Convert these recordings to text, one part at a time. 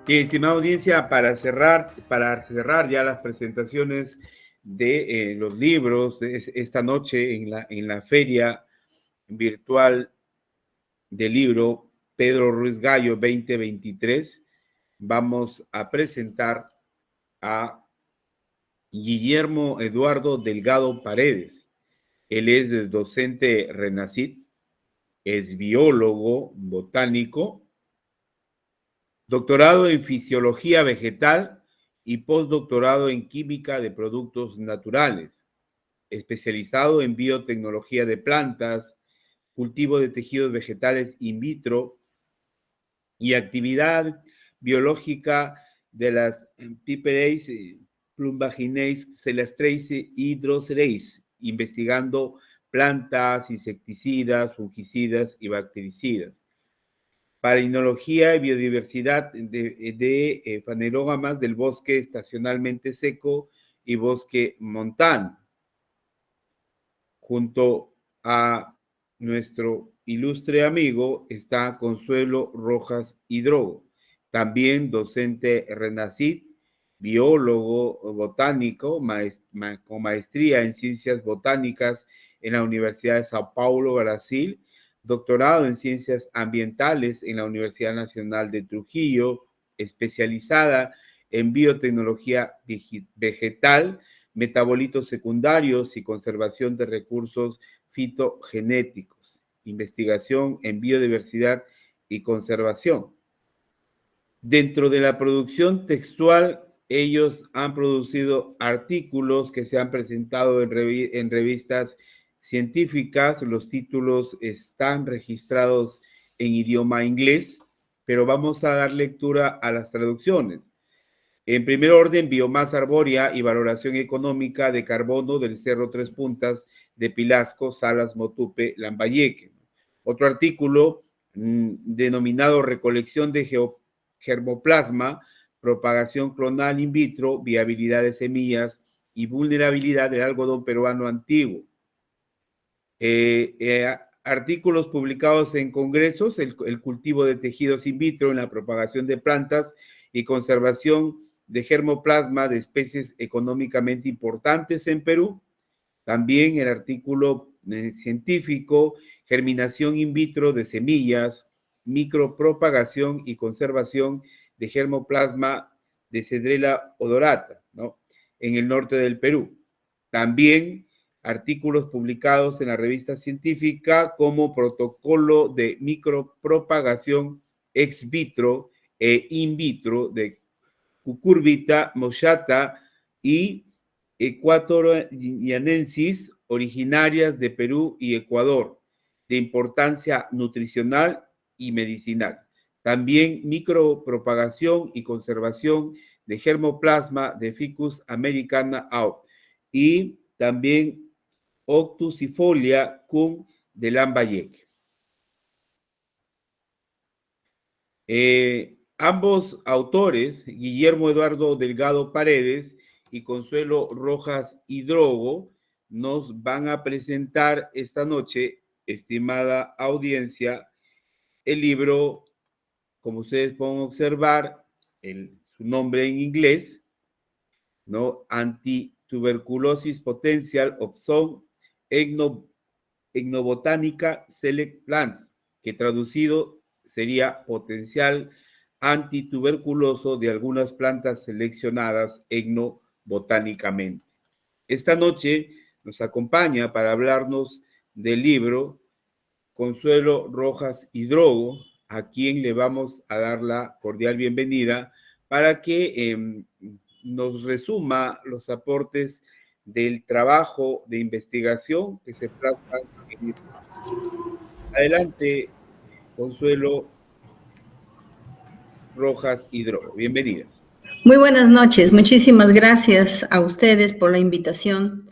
Estimada audiencia, para cerrar ya las presentaciones de los libros de esta noche en la feria virtual del libro Pedro Ruiz Gallo 2023, vamos a presentar a Guillermo Eduardo Delgado Paredes. Él es docente RENACIT, es biólogo botánico, doctorado en fisiología vegetal y postdoctorado en química de productos naturales, especializado en biotecnología de plantas, cultivo de tejidos vegetales in vitro y actividad biológica de las Piperase, Plumbaginase, Celastrase y Droserace, investigando plantas, insecticidas, fungicidas y bactericidas. Pareinología y biodiversidad de fanerógamas del bosque estacionalmente seco y bosque montano. Junto a nuestro ilustre amigo está Consuelo Rojas Hidrogo, también docente RENACIT, biólogo botánico con maestría en ciencias botánicas en la Universidad de Sao Paulo, Brasil, doctorado en ciencias ambientales en la Universidad Nacional de Trujillo, especializada en biotecnología vegetal, metabolitos secundarios y conservación de recursos fitogenéticos, investigación en biodiversidad y conservación. Dentro de la producción textual, ellos han producido artículos que se han presentado en revistas científicas. Los títulos están registrados en idioma inglés, pero vamos a dar lectura a las traducciones. En primer orden, biomasa arbórea y valoración económica de carbono del Cerro Tres Puntas de Pilasco, Salas, Motupe, Lambayeque. Otro artículo denominado recolección de germoplasma, propagación clonal in vitro, viabilidad de semillas y vulnerabilidad del algodón peruano antiguo. Artículos publicados en congresos, el cultivo de tejidos in vitro en la propagación de plantas y conservación de germoplasma de especies económicamente importantes en Perú. También el artículo científico, germinación in vitro de semillas, micropropagación y conservación de germoplasma de Cedrela odorata, ¿no?, en el norte del Perú. También artículos publicados en la revista científica como protocolo de micropropagación ex vitro e in vitro de Cucurbita moschata y ecuatorianensis, originarias de Perú y Ecuador, de importancia nutricional y medicinal. También micropropagación y conservación de germoplasma de Ficus americana AO y también Octusifolia cum de Lambayeque. Ambos autores, Guillermo Eduardo Delgado Paredes y Consuelo Rojas Hidrogo, nos van a presentar esta noche, estimada audiencia, el libro, como ustedes pueden observar, su nombre en inglés, ¿no? Antituberculosis Potential of Some Ethnobotanica Select Plants, que traducido sería potencial antituberculoso de algunas plantas seleccionadas etnobotánicamente. Esta noche nos acompaña para hablarnos del libro Consuelo Rojas Hidrogo, a quien le vamos a dar la cordial bienvenida para que nos resuma los aportes del trabajo de investigación que se trata. Adelante, Consuelo Rojas Hidrogo. Bienvenida. Muy buenas noches. Muchísimas gracias a ustedes por la invitación.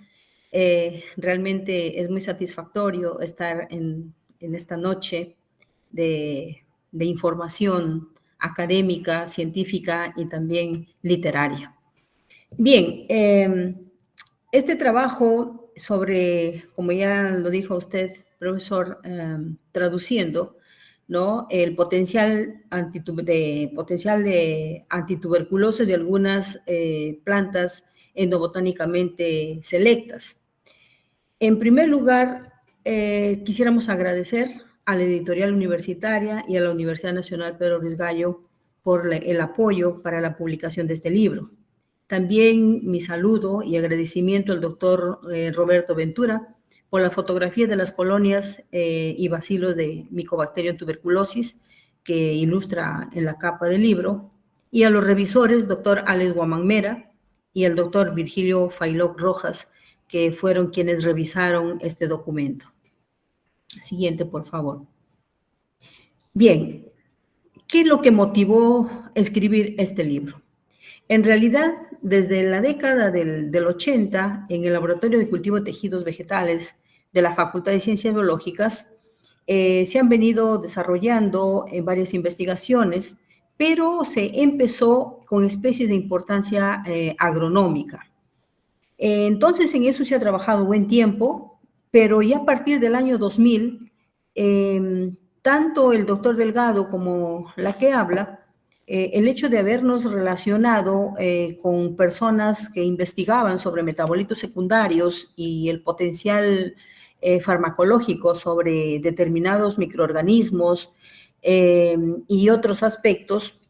Realmente es muy satisfactorio estar en esta noche de información académica, científica y también literaria. Bien, este trabajo sobre, como ya lo dijo usted, profesor, traduciendo, ¿no? El potencial de antituberculosis de algunas plantas endobotánicamente selectas. En primer lugar, quisiéramos agradecer a la editorial universitaria y a la Universidad Nacional Pedro Ruiz Gallo por el apoyo para la publicación de este libro. También mi saludo y agradecimiento al doctor Roberto Ventura por la fotografía de las colonias y bacilos de Mycobacterium tuberculosis que ilustra en la capa del libro, y a los revisores, doctor Alex Guamanmera y al doctor Virgilio Failoc Rojas, que fueron quienes revisaron este documento. Siguiente, por favor. Bien, ¿qué es lo que motivó escribir este libro? En realidad, desde la década del 80, en el Laboratorio de Cultivo de Tejidos Vegetales de la Facultad de Ciencias Biológicas, se han venido desarrollando varias investigaciones, pero se empezó con especies de importancia agronómica. Entonces, en eso se ha trabajado buen tiempo, pero ya a partir del año 2000, tanto el doctor Delgado como la que habla, el hecho de habernos relacionado con personas que investigaban sobre metabolitos secundarios y el potencial farmacológico sobre determinados microorganismos y otros aspectos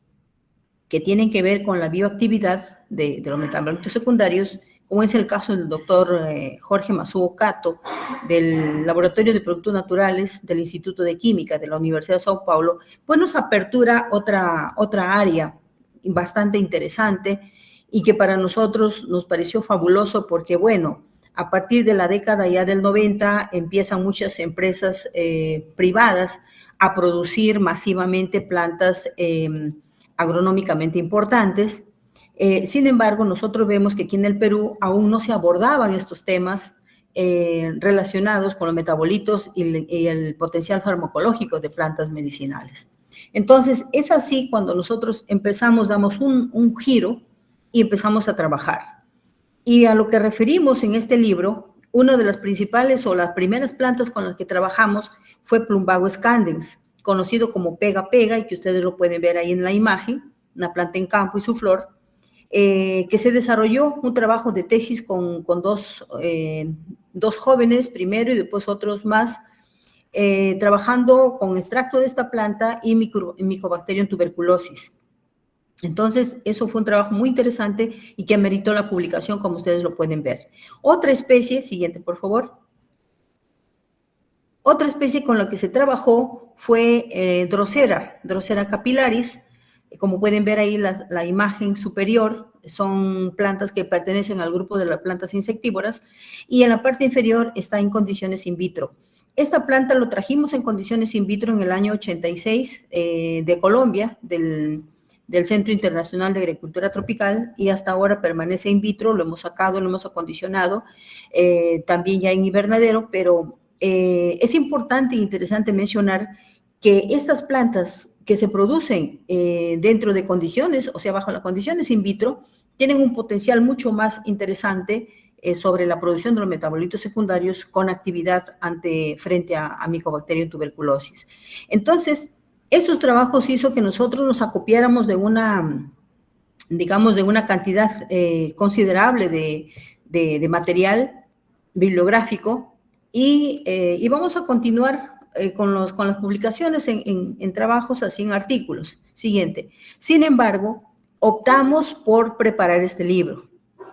que tienen que ver con la bioactividad de los metabolitos secundarios, como es el caso del doctor Jorge Masuo Cato, del Laboratorio de Productos Naturales del Instituto de Química de la Universidad de Sao Paulo, pues nos apertura otra área bastante interesante y que para nosotros nos pareció fabuloso porque, bueno, a partir de la década ya del 90 empiezan muchas empresas privadas a producir masivamente plantas agronómicamente importantes. Sin embargo, nosotros vemos que aquí en el Perú aún no se abordaban estos temas relacionados con los metabolitos y el potencial farmacológico de plantas medicinales. Entonces, es así cuando nosotros damos un giro y empezamos a trabajar. Y a lo que referimos en este libro, una de las principales o las primeras plantas con las que trabajamos fue Plumbago scandens, conocido como pega-pega, y que ustedes lo pueden ver ahí en la imagen, una planta en campo y su flor, que se desarrolló un trabajo de tesis con dos jóvenes primero y después otros más, trabajando con extracto de esta planta y Mycobacterium tuberculosis. Entonces, eso fue un trabajo muy interesante y que ameritó la publicación, como ustedes lo pueden ver. Otra especie, siguiente por favor. Otra especie con la que se trabajó fue Drosera capillaris. Como pueden ver ahí la imagen superior, son plantas que pertenecen al grupo de las plantas insectívoras, y en la parte inferior está en condiciones in vitro. Esta planta lo trajimos en condiciones in vitro en el año 86 de Colombia, del Centro Internacional de Agricultura Tropical, y hasta ahora permanece in vitro. Lo hemos sacado, lo hemos acondicionado, también ya en invernadero, pero es importante e interesante mencionar que estas plantas que se producen dentro de condiciones, o sea, bajo las condiciones in vitro, tienen un potencial mucho más interesante sobre la producción de los metabolitos secundarios con actividad frente a Mycobacterium tuberculosis. Entonces, esos trabajos hizo que nosotros nos acopiáramos de una cantidad considerable de material bibliográfico y vamos a continuar con las publicaciones en trabajos así, en artículos. Siguiente. Sin embargo, optamos por preparar este libro.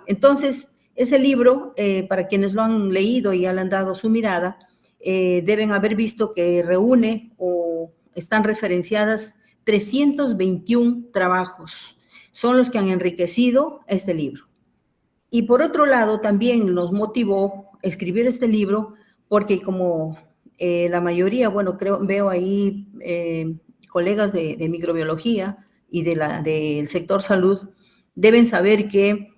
Entonces, ese libro, para quienes lo han leído y ya le han dado su mirada, deben haber visto que reúne o están referenciadas 321 trabajos. Son los que han enriquecido este libro. Y por otro lado, también nos motivó escribir este libro porque como la mayoría, bueno, veo ahí colegas de microbiología y del sector salud, deben saber que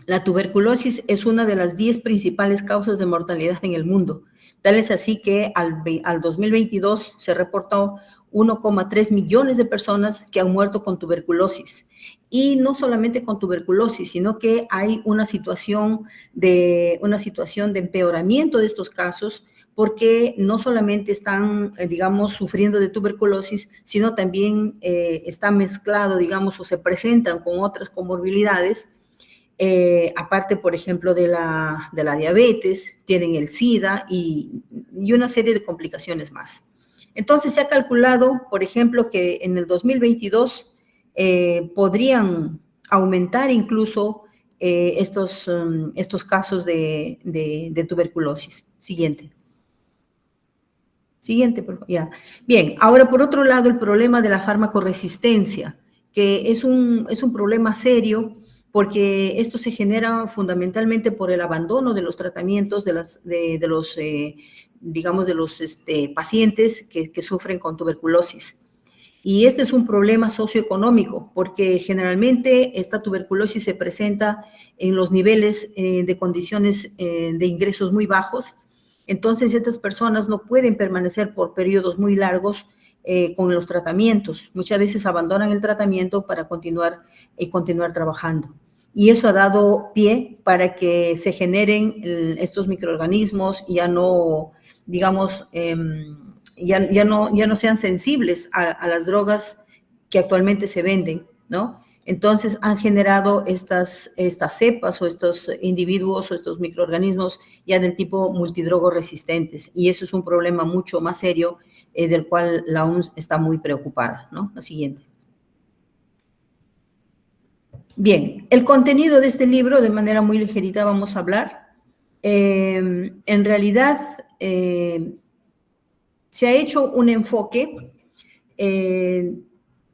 la tuberculosis es una de las 10 principales causas de mortalidad en el mundo. Tal es así que al 2022 se reportó 1,3 millones de personas que han muerto con tuberculosis. Y no solamente con tuberculosis, sino que hay una situación de empeoramiento de estos casos porque no solamente están, digamos, sufriendo de tuberculosis, sino también está mezclado, digamos, o se presentan con otras comorbilidades, aparte, por ejemplo, de la diabetes, tienen el SIDA y una serie de complicaciones más. Entonces, se ha calculado, por ejemplo, que en el 2022 podrían aumentar incluso estos casos de tuberculosis. Siguiente. Siguiente, por favor. Ya. Bien, ahora por otro lado, el problema de la farmacoresistencia, que es un problema serio porque esto se genera fundamentalmente por el abandono de los tratamientos de los pacientes que sufren con tuberculosis. Y este es un problema socioeconómico, porque generalmente esta tuberculosis se presenta en los niveles de condiciones de ingresos muy bajos. Entonces, estas personas no pueden permanecer por periodos muy largos con los tratamientos. Muchas veces abandonan el tratamiento para continuar trabajando. Y eso ha dado pie para que se generen estos microorganismos, ya no, digamos, ya no sean sensibles a las drogas que actualmente se venden, ¿no? Entonces han generado estas cepas o estos individuos o estos microorganismos ya del tipo multidrogoresistentes, y eso es un problema mucho más serio del cual la OMS está muy preocupada, ¿no? La siguiente. Bien, el contenido de este libro, de manera muy ligerita vamos a hablar. En realidad, se ha hecho un enfoque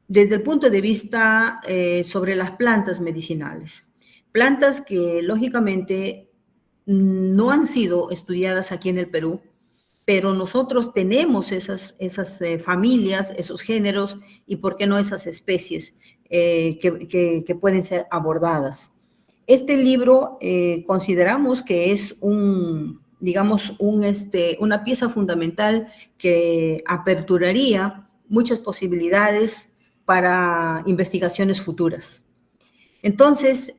desde el punto de vista sobre las plantas medicinales. Plantas que, lógicamente, no han sido estudiadas aquí en el Perú, pero nosotros tenemos esas familias, esos géneros y, ¿por qué no, esas especies que pueden ser abordadas? Este libro consideramos que es una pieza fundamental que aperturaría muchas posibilidades para investigaciones futuras. Entonces,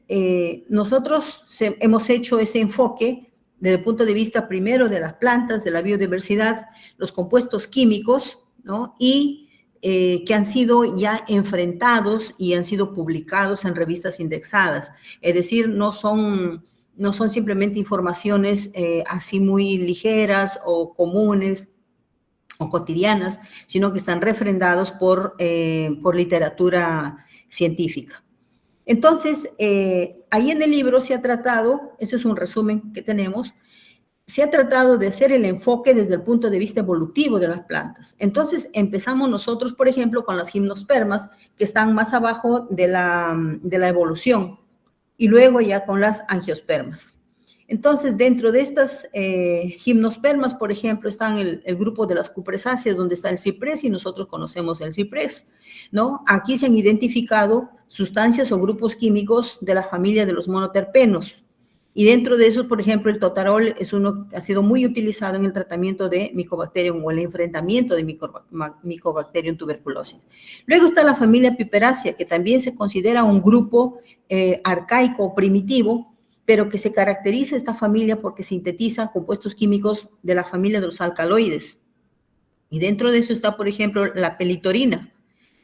nosotros hemos hecho ese enfoque desde el punto de vista primero de las plantas, de la biodiversidad, los compuestos químicos, ¿no? Y que han sido ya enfrentados y han sido publicados en revistas indexadas. Es decir, no son simplemente informaciones así muy ligeras o comunes o cotidianas, sino que están refrendados por literatura científica. Entonces, ahí en el libro se ha tratado, eso es un resumen que tenemos, se ha tratado de hacer el enfoque desde el punto de vista evolutivo de las plantas. Entonces, empezamos nosotros, por ejemplo, con las gimnospermas, que están más abajo de la evolución, y luego ya con las angiospermas. Entonces, dentro de estas gimnospermas, por ejemplo, están el grupo de las cupresáceas, donde está el ciprés, y nosotros conocemos el ciprés, ¿no? Aquí se han identificado sustancias o grupos químicos de la familia de los monoterpenos. Y dentro de eso, por ejemplo, el totarol es uno que ha sido muy utilizado en el tratamiento de Mycobacterium o el enfrentamiento de Mycobacterium tuberculosis. Luego está la familia Piperacea, que también se considera un grupo arcaico o primitivo, pero que se caracteriza esta familia porque sintetiza compuestos químicos de la familia de los alcaloides. Y dentro de eso está, por ejemplo, la pelitorina,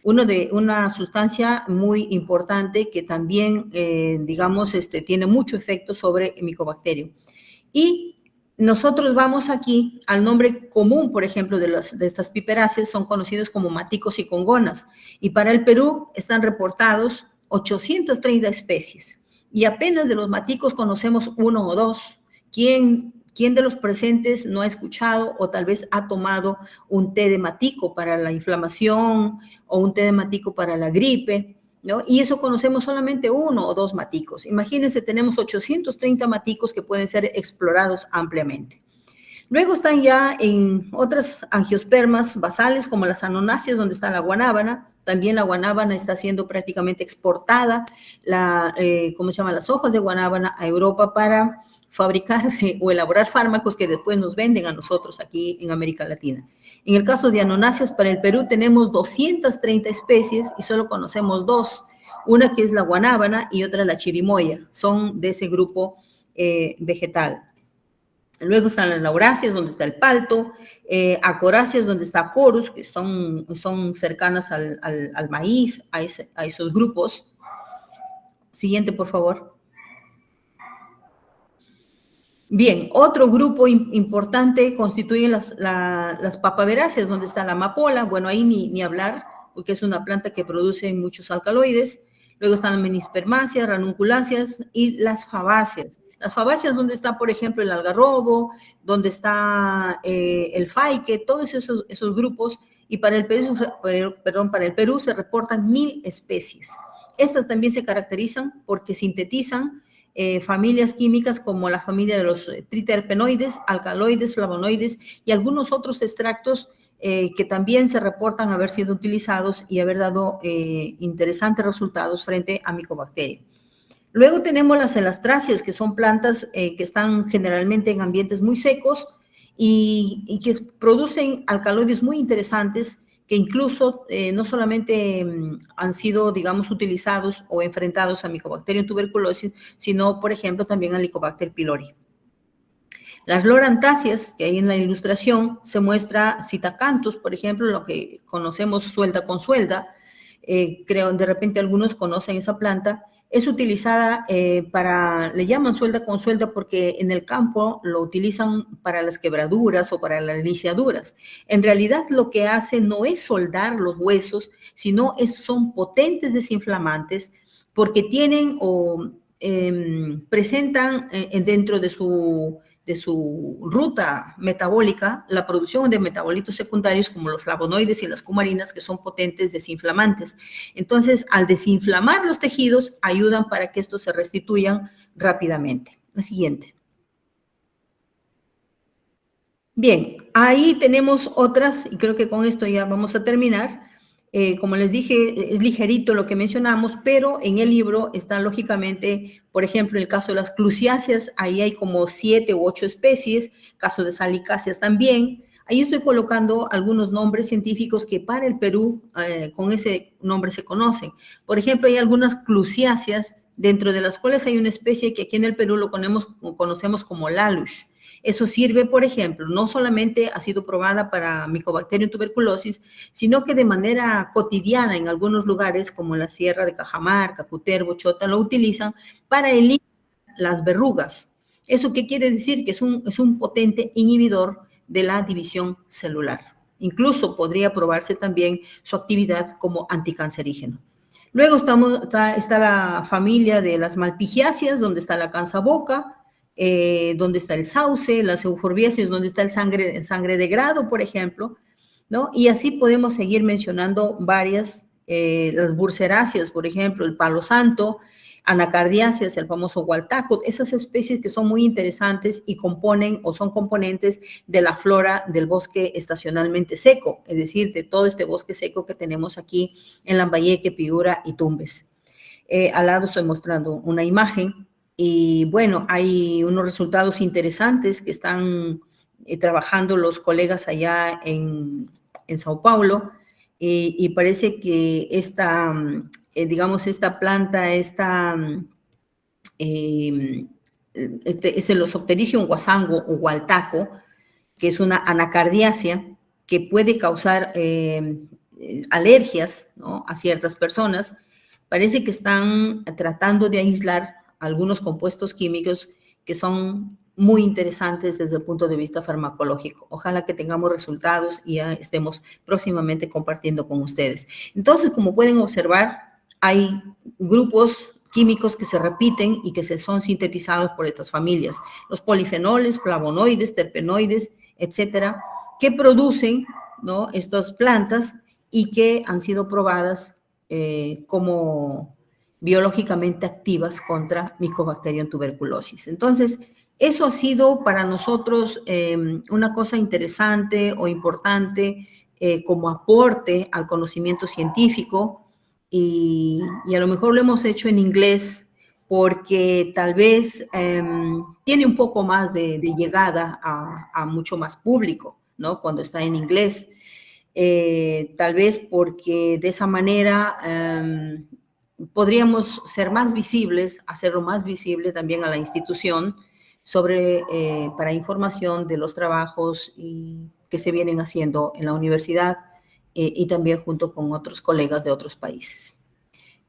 una sustancia muy importante que también, tiene mucho efecto sobre el Mycobacterium. Y nosotros vamos aquí al nombre común, por ejemplo, de estas piperáceas, son conocidos como maticos y congonas. Y para el Perú están reportados 830 especies. Y apenas de los maticos conocemos uno o dos. ¿Quién de los presentes no ha escuchado o tal vez ha tomado un té de matico para la inflamación o un té de matico para la gripe, ¿no? Y eso conocemos solamente uno o dos maticos. Imagínense, tenemos 830 maticos que pueden ser explorados ampliamente. Luego están ya en otras angiospermas basales como las anonáceas, donde está la guanábana. También la guanábana está siendo prácticamente exportada, las hojas de guanábana a Europa para fabricar o elaborar fármacos que después nos venden a nosotros aquí en América Latina. En el caso de anonáceas, para el Perú tenemos 230 especies y solo conocemos dos, una que es la guanábana y otra la chirimoya, son de ese grupo vegetal. Luego están las lauráceas, donde está el palto, acoráceas, donde está corus, que son cercanas al maíz, a esos grupos. Siguiente, por favor. Bien, otro grupo importante constituyen las papaveráceas, donde está la amapola. Bueno, ahí ni hablar, porque es una planta que produce muchos alcaloides. Luego están las menispermáceas, ranunculáceas y las fabáceas. Las fabáceas, donde está, por ejemplo, el algarrobo, donde está el faique, todos esos grupos. Y para el Perú se reportan 1000 especies. Estas también se caracterizan porque sintetizan familias químicas como la familia de los triterpenoides, alcaloides, flavonoides y algunos otros extractos que también se reportan haber sido utilizados y haber dado interesantes resultados frente a Mycobacteria. Luego tenemos las elastráceas, que son plantas que están generalmente en ambientes muy secos y que producen alcaloides muy interesantes que incluso no solamente han sido, digamos, utilizados o enfrentados a Mycobacterium tuberculosis, sino, por ejemplo, también a Helicobacter pylori. Las lorantáceas, que hay en la ilustración, se muestra Citacanthus, por ejemplo, lo que conocemos suelda con suelda. Creo de repente algunos conocen esa planta. Es utilizada le llaman suelda con suelda porque en el campo lo utilizan para las quebraduras o para las lisiaduras. En realidad lo que hace no es soldar los huesos, sino son potentes desinflamantes porque tienen o presentan dentro de su ruta metabólica la producción de metabolitos secundarios como los flavonoides y las cumarinas, que son potentes desinflamantes. Entonces, al desinflamar los tejidos, ayudan para que estos se restituyan rápidamente. La siguiente. Bien, ahí tenemos otras, y creo que con esto ya vamos a terminar. Como les dije, es ligerito lo que mencionamos, pero en el libro está lógicamente, por ejemplo, en el caso de las clusiáceas, ahí hay como 7 u 8 especies, caso de salicáceas también. Ahí estoy colocando algunos nombres científicos que para el Perú con ese nombre se conocen. Por ejemplo, hay algunas clusiáceas, dentro de las cuales hay una especie que aquí en el Perú lo conocemos como lalush. Eso sirve, por ejemplo, no solamente ha sido probada para Mycobacterium tuberculosis, sino que de manera cotidiana en algunos lugares, como en la Sierra de Cajamarca, Cutervo, Chota, lo utilizan para eliminar las verrugas. ¿Eso qué quiere decir? Que es un potente inhibidor de la división celular. Incluso podría probarse también su actividad como anticancerígeno. Luego está la familia de las malpigiáceas, donde está la cansaboca, donde está el sauce, las euforbiáceas, donde está el sangre de grado, por ejemplo, ¿no? Y así podemos seguir mencionando varias, las burseráceas, por ejemplo, el palo santo, anacardiáceas, el famoso gualtaco, esas especies que son muy interesantes y componen o son componentes de la flora del bosque estacionalmente seco, es decir, de todo este bosque seco que tenemos aquí en Lambayeque, Piura y Tumbes. Al lado estoy mostrando una imagen y bueno, hay unos resultados interesantes que están trabajando los colegas allá en Sao Paulo y parece que digamos, esta planta, es el Osoptericium guasango o gualtaco, que es una anacardiácea que puede causar alergias, ¿no?, a ciertas personas. Parece que están tratando de aislar algunos compuestos químicos que son muy interesantes desde el punto de vista farmacológico. Ojalá que tengamos resultados y ya estemos próximamente compartiendo con ustedes. Entonces, como pueden observar, hay grupos químicos que se repiten y que son sintetizados por estas familias. Los polifenoles, flavonoides, terpenoides, etcétera, que producen, ¿no?, estas plantas y que han sido probadas como biológicamente activas contra Mycobacterium tuberculosis. Entonces, eso ha sido para nosotros una cosa interesante o importante como aporte al conocimiento científico y a lo mejor lo hemos hecho en inglés porque tal vez tiene un poco más de llegada a mucho más público, ¿no?, cuando está en inglés. Tal vez porque de esa manera podríamos ser más visibles, hacerlo más visible también a la institución, para información de los trabajos que se vienen haciendo en la universidad y también junto con otros colegas de otros países.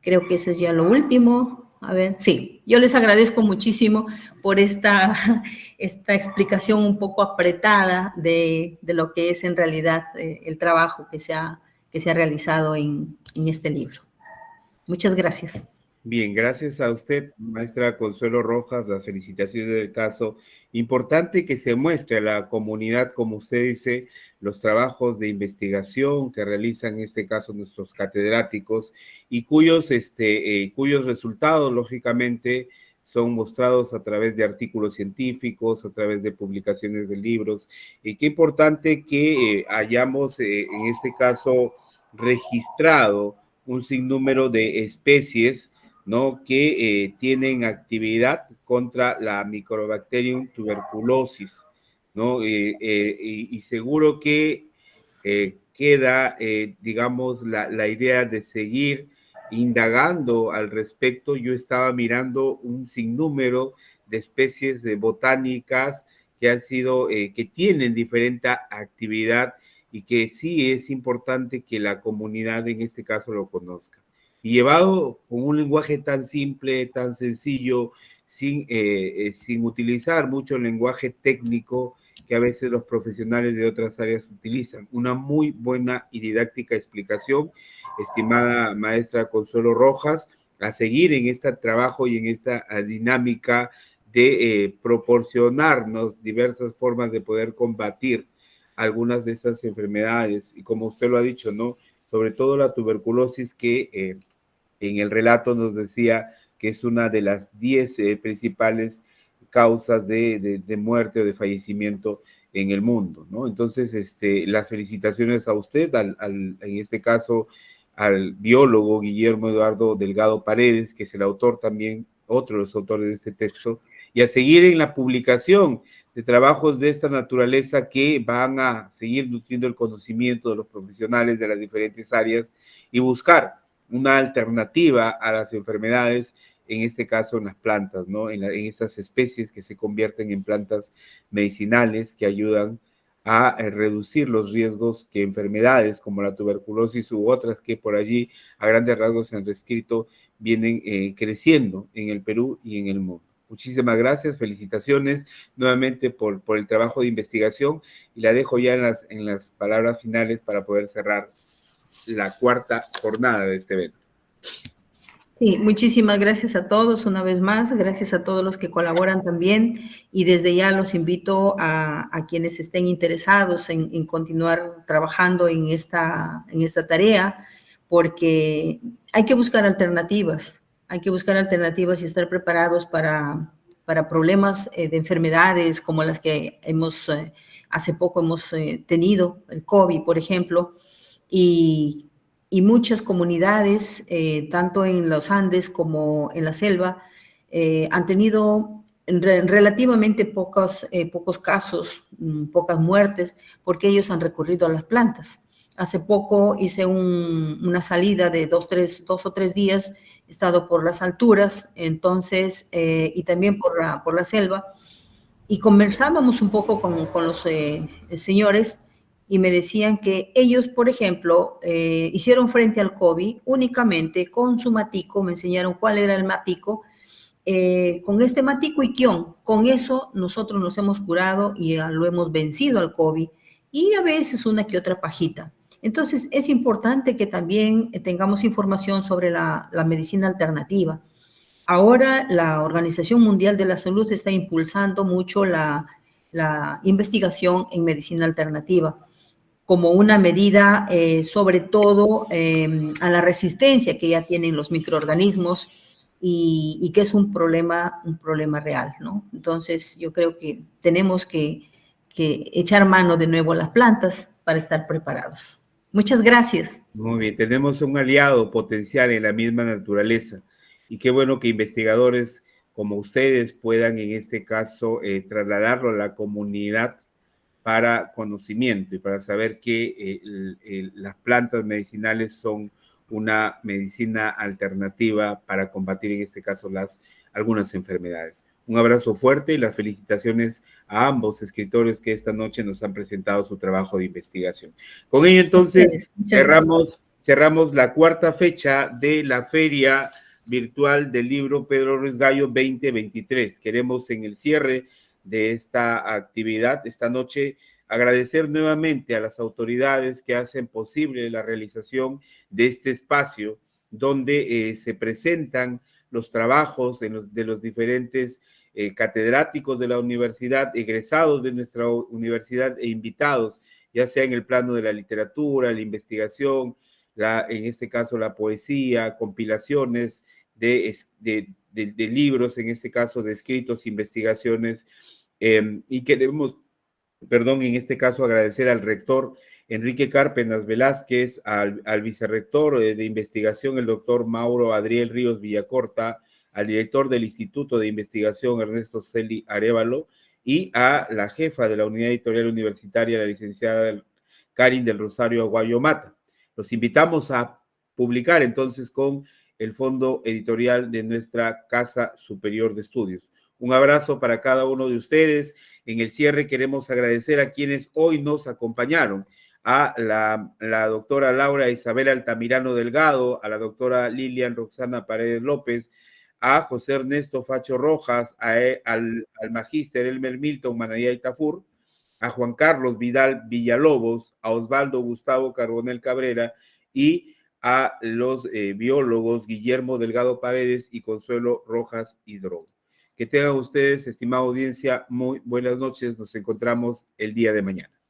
Creo que eso es ya lo último. A ver, sí, yo les agradezco muchísimo por esta explicación un poco apretada de lo que es en realidad el trabajo que se ha realizado en este libro. Muchas gracias. Bien, gracias a usted, maestra Consuelo Rojas, las felicitaciones del caso. Importante que se muestre a la comunidad, como usted dice, los trabajos de investigación que realizan, en este caso, nuestros catedráticos y cuyos resultados, lógicamente, son mostrados a través de artículos científicos, a través de publicaciones de libros. Y qué importante que hayamos, en este caso, registrado un sinnúmero de especies, ¿no?, que tienen actividad contra la Mycobacterium tuberculosis, ¿no? Y seguro que queda, digamos, la idea de seguir indagando al respecto. Yo estaba mirando un sinnúmero de especies botánicas que han sido, que tienen diferente actividad y que sí es importante que la comunidad en este caso lo conozca. Y llevado con un lenguaje tan simple, tan sencillo, sin utilizar mucho lenguaje técnico que a veces los profesionales de otras áreas utilizan. Una muy buena y didáctica explicación, estimada maestra Consuelo Rojas, a seguir en este trabajo y en esta dinámica de proporcionarnos diversas formas de poder combatir algunas de estas enfermedades. Y como usted lo ha dicho, ¿no?, sobre todo la tuberculosis, que en el relato nos decía que es una de las 10 principales causas de muerte o de fallecimiento en el mundo, ¿no? Entonces, las felicitaciones a usted, en este caso, al biólogo Guillermo Eduardo Delgado Paredes, que es el autor también, otro de los autores de este texto, y a seguir en la publicación de trabajos de esta naturaleza que van a seguir nutriendo el conocimiento de los profesionales de las diferentes áreas y buscar una alternativa a las enfermedades, en este caso en las plantas, ¿no? En esas especies que se convierten en plantas medicinales que ayudan a reducir los riesgos que enfermedades como la tuberculosis u otras que por allí a grandes rasgos se han descrito vienen creciendo en el Perú y en el mundo. Muchísimas gracias, felicitaciones nuevamente por el trabajo de investigación y la dejo ya en las palabras finales para poder cerrar la cuarta jornada de este evento. Sí, muchísimas gracias a todos una vez más, gracias a todos los que colaboran también y desde ya los invito a quienes estén interesados en continuar trabajando en esta tarea, porque hay que buscar alternativas y estar preparados para problemas de enfermedades como las que hace poco hemos tenido, el COVID, por ejemplo, y muchas comunidades, tanto en los Andes como en la selva, han tenido relativamente pocos casos, pocas muertes, porque ellos han recurrido a las plantas. Hace poco hice una salida de 2 o 3 días, he estado por las alturas, entonces, y también por la selva, y conversábamos un poco con los señores, y me decían que ellos, por ejemplo, hicieron frente al COVID únicamente con su matico, me enseñaron cuál era el matico, con este matico y quión, con eso nosotros nos hemos curado y lo hemos vencido al COVID, y a veces una que otra pajita. Entonces, es importante que también tengamos información sobre la medicina alternativa. Ahora la Organización Mundial de la Salud está impulsando mucho la investigación en medicina alternativa como una medida, sobre todo, a la resistencia que ya tienen los microorganismos y que es un problema real, ¿no? Entonces, yo creo que tenemos que echar mano de nuevo a las plantas para estar preparados. Muchas gracias. Muy bien, tenemos un aliado potencial en la misma naturaleza y qué bueno que investigadores como ustedes puedan en este caso trasladarlo a la comunidad para conocimiento y para saber que las plantas medicinales son una medicina alternativa para combatir en este caso algunas enfermedades. Un abrazo fuerte y las felicitaciones a ambos escritores que esta noche nos han presentado su trabajo de investigación. Con ello, entonces, Muchas gracias. cerramos la cuarta fecha de la Feria Virtual del Libro Pedro Ruiz Gallo 2023. Queremos, en el cierre de esta actividad, esta noche, agradecer nuevamente a las autoridades que hacen posible la realización de este espacio donde se presentan los trabajos de los diferentes catedráticos de la universidad, egresados de nuestra universidad e invitados, ya sea en el plano de la literatura, la investigación, en este caso la poesía, compilaciones de libros, en este caso de escritos, investigaciones, y queremos, perdón, en este caso agradecer al rector Enrique Cárpenas Velázquez, al vicerrector de investigación, el doctor Mauro Adriel Ríos Villacorta, al director del Instituto de Investigación, Ernesto Celi Arévalo, y a la jefa de la Unidad Editorial Universitaria, la licenciada Karin del Rosario Aguayo Mata. Los invitamos a publicar entonces con el fondo editorial de nuestra Casa Superior de Estudios. Un abrazo para cada uno de ustedes. En el cierre queremos agradecer a quienes hoy nos acompañaron, a la doctora Laura Isabel Altamirano Delgado, a la doctora Lilian Roxana Paredes López, a José Ernesto Facho Rojas, al magíster Elmer Milton Manayay Tafur, a Juan Carlos Vidal Villalobos, a Osvaldo Gustavo Carbonel Cabrera y a los biólogos Guillermo Delgado Paredes y Consuelo Rojas Hidrogo. Que tengan ustedes, estimada audiencia, muy buenas noches. Nos encontramos el día de mañana.